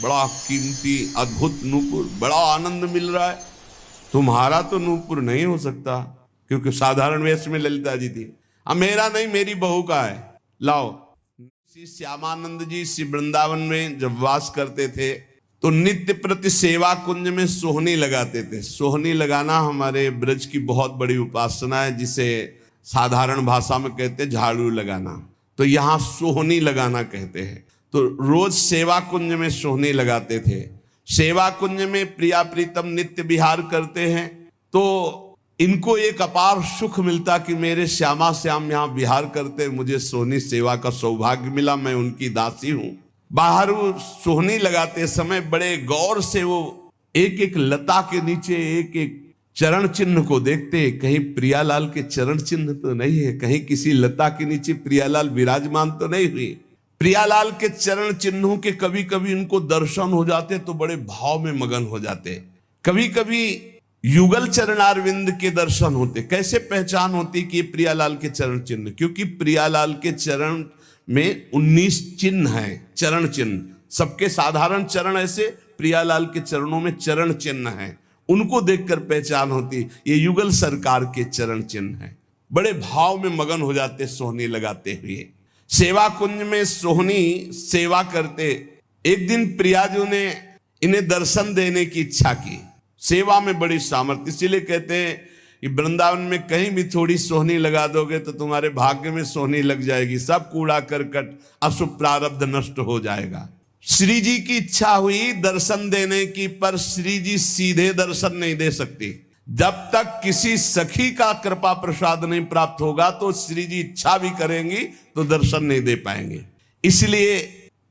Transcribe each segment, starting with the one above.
बड़ा कीमती अद्भुत नूपुर, बड़ा आनंद मिल रहा है। तुम्हारा तो नूपुर नहीं हो सकता, क्योंकि साधारण वेश में ललिता जी थी। अब मेरा नहीं, मेरी बहू का है, लाओ। श्री श्यामानंद जी श्री वृंदावन में जब वास करते थे तो नित्य प्रति सेवा कुंज में सोहनी लगाते थे। सोहनी लगाना हमारे ब्रज की बहुत बड़ी उपासना है, जिसे साधारण भाषा में कहते हैं झाड़ू लगाना, तो यहाँ सोहनी लगाना कहते हैं। तो रोज सेवा कुंज में सोहनी लगाते थे। सेवा कुंज में प्रिया प्रीतम नित्य विहार करते हैं, तो इनको एक अपार सुख मिलता कि मेरे श्यामा श्याम यहाँ विहार करते, मुझे सोहनी सेवा का सौभाग्य मिला, मैं उनकी दासी हूँ। बाहर वो सोहनी लगाते समय बड़े गौर से वो एक एक लता के नीचे एक एक चरण चिन्ह को देखते, कहीं प्रियालाल के चरण चिन्ह तो नहीं है, कहीं किसी लता के नीचे प्रियालाल विराजमान तो नहीं हुई। प्रियालाल के चरण चिन्हों के कभी कभी उनको दर्शन हो जाते तो बड़े भाव में मगन हो जाते। कभी कभी युगल चरणारविंद के दर्शन होते। कैसे पहचान होती कि ये प्रियालाल के चरण चिन्ह? क्योंकि प्रियालाल के चरण में 19 चिन्ह हैं, चरण चिन्ह। सबके साधारण चरण ऐसे, प्रियालाल के चरणों में चरण चिन्ह हैं, उनको देखकर पहचान होती ये युगल सरकार के चरण चिन्ह हैं। बड़े भाव में मगन हो जाते सोहनी लगाते हुए। सेवा कुंज में सोहनी सेवा करते। एक दिन प्रियाजू ने इन्हें दर्शन देने की इच्छा की। सेवा में बड़ी सामर्थ्य, इसीलिए कहते हैं कि वृंदावन में कहीं भी थोड़ी सोहनी लगा दोगे तो तुम्हारे भाग्य में सोहनी लग जाएगी, सब कूड़ा करकट अशुभ प्रारब्ध नष्ट हो जाएगा। श्री जी की इच्छा हुई दर्शन देने की, पर श्री जी सीधे दर्शन नहीं दे सकती। जब तक किसी सखी का कृपा प्रसाद नहीं प्राप्त होगा तो श्री जी इच्छा भी करेंगी तो दर्शन नहीं दे पाएंगे। इसलिए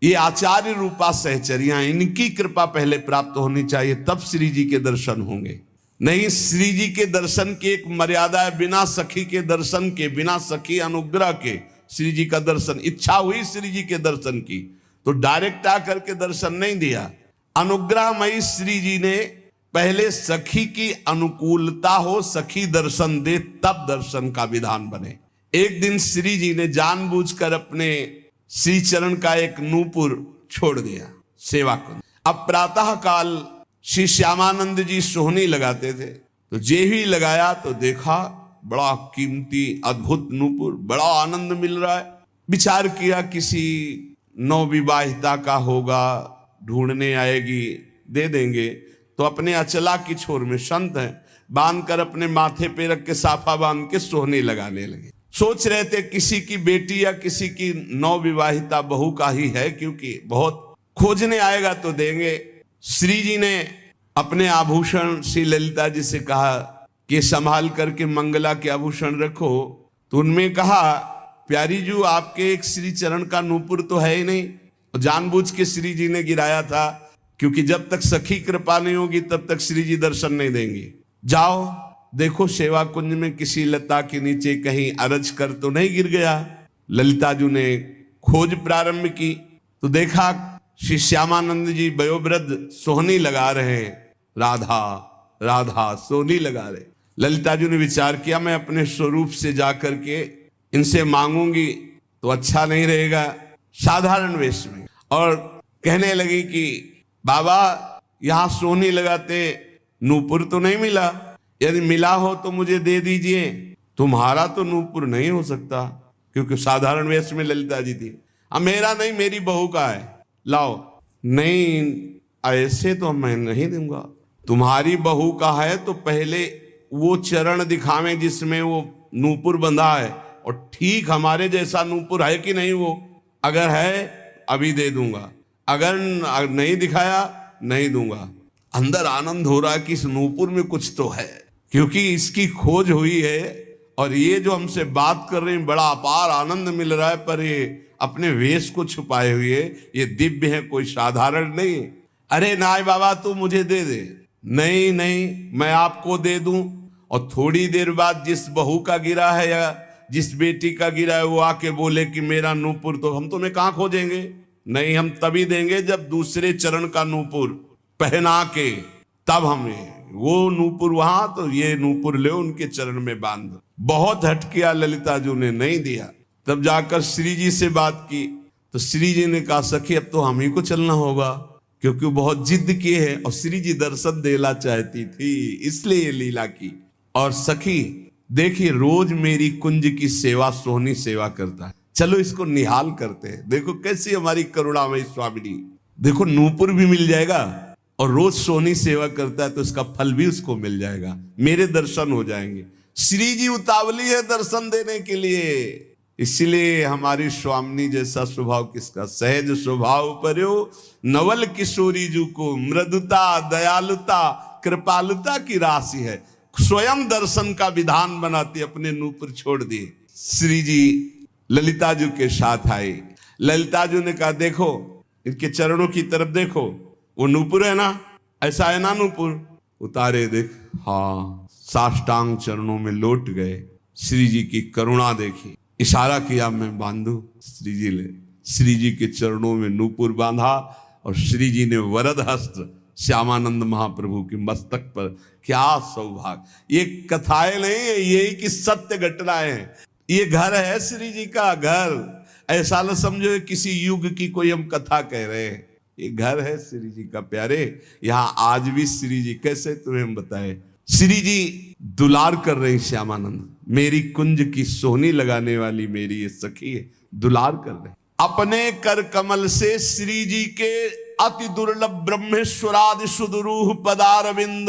ये आचार्य रूपा सहचरियां, इनकी कृपा पहले प्राप्त होनी चाहिए, तब श्री जी के दर्शन होंगे। नहीं, श्री जी के दर्शन की एक मर्यादा है, बिना सखी के दर्शन के, बिना सखी अनुग्रह के श्री जी का दर्शन। इच्छा हुई श्री जी के दर्शन की तो डायरेक्ट आकर के दर्शन नहीं दिया। अनुग्रहमयी श्री जी ने पहले सखी की अनुकूलता हो, सखी दर्शन दे, तब दर्शन का विधान बने। एक दिन श्री जी ने जानबूझकर अपने श्री चरण का एक नूपुर छोड़ दिया सेवा को। अब प्रातः काल श्री श्यामानंद जी सोहनी लगाते थे, तो जे ही लगाया तो देखा बड़ा कीमती अद्भुत नूपुर, बड़ा आनंद मिल रहा है। विचार किया किसी नवविवाहिता का होगा, ढूंढने आएगी, दे देंगे। तो अपने अचला की छोर में संत है, बांध कर अपने माथे पे रख के साफा बांध के सोहनी लगाने लगे। सोच रहे थे किसी की बेटी या किसी की नवविवाहिता बहू का ही है, क्योंकि बहुत खोजने आएगा तो देंगे। श्री जी ने अपने आभूषण श्री ललिता जी से कहा कि संभाल करके मंगला के आभूषण रखो। तो उनमें कहा, प्यारी जू आपके एक श्री चरण का नूपुर तो है ही नहीं। जानबूझ के श्री जी ने गिराया था, क्योंकि जब तक सखी कृपा नहीं होगी तब तक श्री जी दर्शन नहीं देंगे। जाओ देखो सेवा कुंज में किसी लता के नीचे कहीं अरज कर तो नहीं गिर गया। ललिता जी ने खोज प्रारंभ की तो देखा श्री श्यामानंद जी वयोवृद्ध सोहनी लगा रहे हैं, राधा राधा सोहनी लगा रहे। ललिता जी ने विचार किया, मैं अपने स्वरूप से जाकर के इनसे मांगूंगी तो अच्छा नहीं रहेगा, साधारण वेश में। और कहने लगी कि बाबा यहाँ सोहनी लगाते, नूपुर तो नहीं मिला, यदि मिला हो तो मुझे दे दीजिए। तुम्हारा तो नूपुर नहीं हो सकता, क्योंकि साधारण वेश में ललिता जी थी। अब मेरा नहीं, मेरी बहू का है, लाओ। नहीं, ऐसे तो मैं नहीं दूंगा। तुम्हारी बहू का है तो पहले वो चरण दिखावें जिसमें वो नूपुर बंधा है, और ठीक हमारे जैसा नूपुर है कि नहीं वो। अगर है अभी दे दूंगा, अगर नहीं दिखाया नहीं दूंगा। अंदर आनंद हो रहा है कि इस नूपुर में कुछ तो है, क्योंकि इसकी खोज हुई है। और ये जो हमसे बात कर रहे हैं बड़ा अपार आनंद मिल रहा है, पर ये अपने वेश को छुपाए हुए ये दिव्य है, कोई साधारण नहीं। अरे नाय बाबा तू मुझे दे दे। नहीं नहीं, मैं आपको दे दूं। और थोड़ी देर बाद जिस बहू का गिरा है या जिस बेटी का गिरा है वो आके बोले कि मेरा नूपुर, तो हम तुम्हें कहाँ खोजेंगे? नहीं, हम तभी देंगे जब दूसरे चरण का नूपुर पहना के, तब हमें वो नूपुर वहां, तो ये नूपुर ले उनके चरण में बांध। बहुत हट किया ललिता जी ने, नहीं दिया। तब जाकर श्री जी से बात की तो श्री जी ने कहा, सखी अब तो हम ही को चलना होगा, क्योंकि वो बहुत जिद की है और श्री जी दर्शन देना चाहती थी, इसलिए ये लीला की। और सखी देखिए, रोज मेरी कुंज की सेवा सोहनी सेवा करता है, चलो इसको निहाल करते हैं। देखो कैसी हमारी करुणामयी स्वामिनी, देखो नूपुर भी मिल जाएगा और रोज सोहनी सेवा करता है तो इसका फल भी उसको मिल जाएगा, मेरे दर्शन हो जाएंगे। श्री जी उतावली है दर्शन देने के लिए, इसलिए हमारी स्वामिनी जैसा स्वभाव किसका, सहज स्वभाव पर्यो नवल किशोरी जू को मृदुता दयालुता कृपालुता की राशि है। स्वयं दर्शन का विधान बनाती, अपने नूपुर छोड़ दिए। श्री जी ललिता जी के साथ आए। ललिता जी ने कहा देखो इनके चरणों की तरफ देखो, वो नूपुर है ना, ऐसा है ना नूपुर, उतारे देख, हाँ साष्टांग चरणों में लौट गए। श्री जी की करुणा देखी, इशारा किया मैं बांधू। श्री जी ने श्री जी के चरणों में नूपुर बांधा और श्री जी ने वरद हस्त श्यामानंद महाप्रभु के मस्तक पर। क्या सौभाग्य, ये कथाएं नहीं है, यही की सत्य घटनाएं हैं। ये घर है श्री जी का घर, ऐसा न समझो किसी युग की कोई हम कथा कह रहे हैं, ये घर है श्री जी का प्यारे। यहाँ आज भी श्री जी कैसे तुम्हें हम बताए, श्री जी दुलार कर रहे श्यामानंद, मेरी कुंज की सोहनी लगाने वाली मेरी ये सखी है, दुलार कर रहे। अपने कर कमल से श्री जी के अति दुर्लभ ब्रह्मेश्वरादि सुदरूह पदारविंद,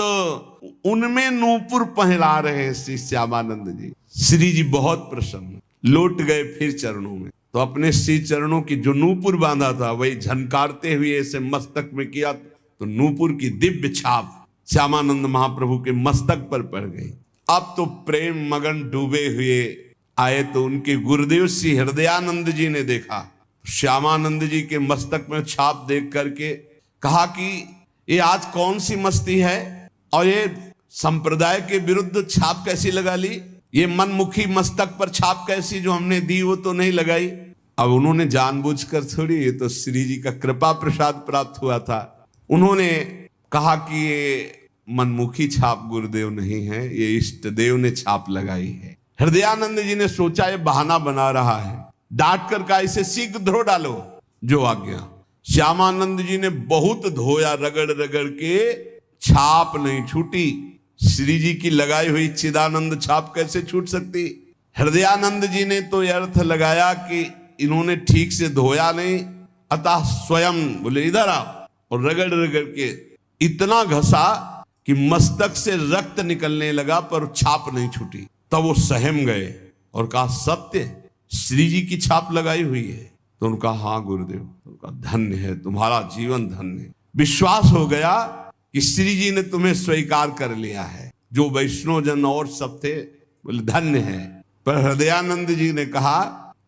उनमें नूपुर पहला रहे हैं श्री श्यामानंद जी। श्री जी बहुत प्रसन्न, लौट गए फिर चरणों में, तो अपने श्री चरणों की जो नूपुर बांधा था वही झनकारते हुए ऐसे मस्तक में किया, तो नूपुर की दिव्य छाप श्यामानंद महाप्रभु के मस्तक पर पड़ गई। अब तो प्रेम मगन डूबे हुए आए, तो उनके गुरुदेव श्री हृदयानंद जी ने देखा, श्यामानंद जी के मस्तक में छाप देख करके कहा कि ये आज कौन सी मस्ती है और ये संप्रदाय के विरुद्ध छाप कैसी लगा ली, ये मनमुखी मस्तक पर छाप कैसी जो हमने दी वो तो नहीं लगाई। अब उन्होंने जानबूझकर थोड़ी, ये तो श्री जी का कृपा प्रसाद प्राप्त हुआ था, उन्होंने कहा कि ये मनमुखी छाप गुरुदेव नहीं है, ये इष्ट देव ने छाप लगाई है। हृदयानंद जी ने सोचा ये बहाना बना रहा है, डांट कर कहा इसे शीघ्र धो डालो, जो आज्ञा। श्यामानंद जी ने बहुत धोया, रगड़ रगड़ के छाप नहीं छूटी। श्री जी की लगाई हुई चिदानंद छाप कैसे छूट सकती। हृदयानंद जी ने तो यह अर्थ लगाया कि इन्होंने ठीक से धोया नहीं, अतः स्वयं बोले इधर आओ, और रगड़ रगड़ के इतना घसा कि मस्तक से रक्त निकलने लगा पर छाप नहीं छूटी। तब वो सहम गए और कहा सत्य श्री जी की छाप लगाई हुई है। तो उनका हाँ गुरुदेव, उनका धन्य है, तुम्हारा जीवन धन्य है। विश्वास हो गया कि श्री जी ने तुम्हें स्वीकार कर लिया है, जो वैष्णव जन और सब थे बोले धन्य है। पर हृदयानंद जी ने कहा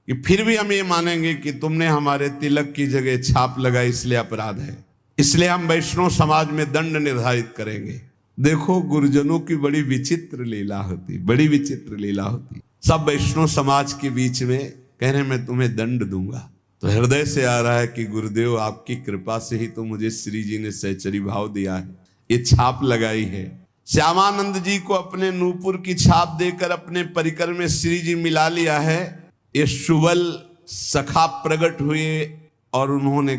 कि फिर भी हम ये मानेंगे कि तुमने हमारे तिलक की जगह छाप लगाई, इसलिए अपराध है, इसलिए हम वैष्णव समाज में दंड निर्धारित करेंगे। देखो गुरुजनों की बड़ी विचित्र लीला होती, बड़ी विचित्र लीला होती। सब वैष्णव समाज के बीच में कह रहे मैं तुम्हें दंड दूंगा, तो हृदय से आ रहा है कि गुरुदेव आपकी कृपा से ही तो मुझे श्री जी ने सहचरी भाव दिया है, ये छाप लगाई है। श्यामानंद जी को अपने नूपुर की छाप देकर अपने परिकर में श्री जी मिला लिया है। ये सुबल सखा प्रकट हुए और उन्होंने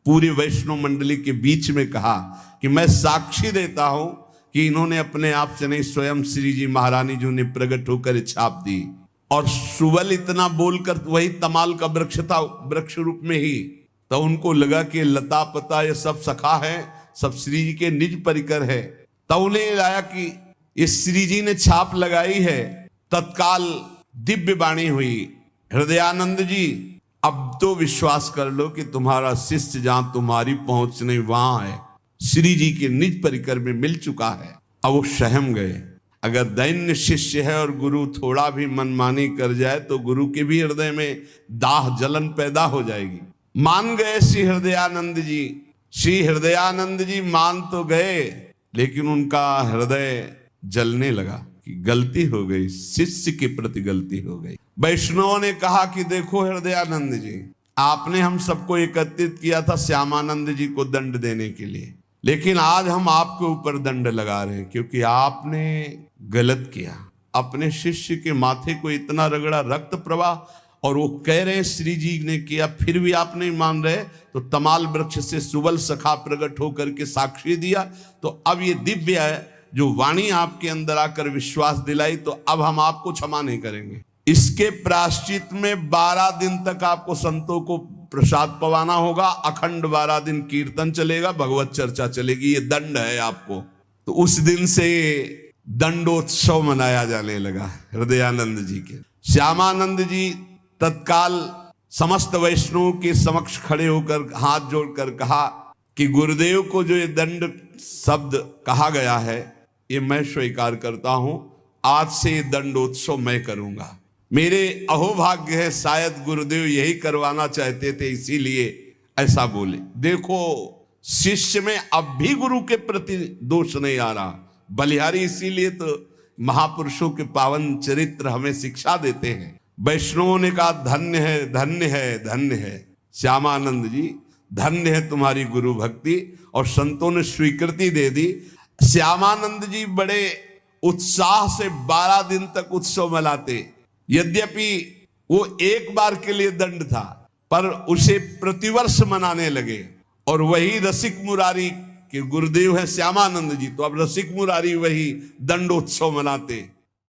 पूरी वैष्णव मंडली के बीच में कहा कि मैं साक्षी देता हूं कि इन्होंने अपने आप से नहीं, स्वयं श्री जी महारानी जी ने प्रकट होकर छाप दी। और सुबल इतना बोलकर वही तमाल का वृक्ष था, वृक्ष रूप में ही, तो उनको लगा कि लता पता ये सब सखा है, सब श्री जी के निज परिकर है। तो उन्हें आया कि ये श्री जी ने छाप लगाई है। तत्काल दिव्य वाणी हुई, हृदयानंद जी अब तो विश्वास कर लो कि तुम्हारा शिष्य जहां तुम्हारी पहुंच नहीं वहां है, श्री जी के निज परिकर में मिल चुका है। अब वो सहम गए। अगर दैन्य शिष्य है और गुरु थोड़ा भी मनमानी कर जाए तो गुरु के भी हृदय में दाह जलन पैदा हो जाएगी। मान गए श्री हृदयानंद जी। श्री हृदयानंद जी मान तो गए, लेकिन उनका हृदय जलने लगा कि गलती हो गई, शिष्य के प्रति गलती हो गई। वैष्णवों ने कहा कि देखो हृदयानंद जी, आपने हम सबको एकत्रित किया था श्यामानंद जी को दंड देने के लिए, लेकिन आज हम आपके ऊपर दंड लगा रहे हैं क्योंकि आपने गलत किया। अपने शिष्य के माथे को इतना रगड़ा, रक्त प्रवाह और वो कह रहे हैं श्री जी ने किया, फिर भी आप नहीं मान रहे, तो तमाल वृक्ष से सुबल सखा प्रकट होकर के साक्षी दिया। तो अब ये दिव्य है जो वाणी आपके अंदर आकर विश्वास दिलाई, तो अब हम आपको क्षमा नहीं करेंगे। इसके प्रायश्चित में 12 दिन तक आपको संतों को प्रसाद पवाना होगा, अखंड 12 दिन कीर्तन चलेगा, भगवत चर्चा चलेगी, ये दंड है आपको। तो उस दिन से दंडोत्सव मनाया जाने लगा हृदयानंद जी के। श्यामानंद जी तत्काल समस्त वैष्णवों के समक्ष खड़े होकर हाथ जोड़कर कहा कि गुरुदेव को जो ये दंड शब्द कहा गया है ये मैं स्वीकार करता हूं, आज से ये दंडोत्सव मैं करूंगा। मेरे अहोभाग्य है, शायद गुरुदेव यही करवाना चाहते थे, इसीलिए ऐसा बोले। देखो शिष्य में अब भी गुरु के प्रति दोष नहीं आ रहा। बलिहारी इसीलिए तो महापुरुषों के पावन चरित्र हमें शिक्षा देते हैं। वैष्णवों ने कहा धन्य है, धन्य है, धन्य है श्यामानंद जी, धन्य है तुम्हारी गुरु भक्ति, और संतों ने स्वीकृति दे दी। श्यामानंद जी बड़े उत्साह से 12 दिन तक उत्सव मनाते। यद्यपि वो एक बार के लिए दंड था, पर उसे प्रतिवर्ष मनाने लगे। और वही रसिक मुरारी के गुरुदेव है श्यामानंद जी, तो अब रसिक मुरारी वही दंडोत्सव मनाते।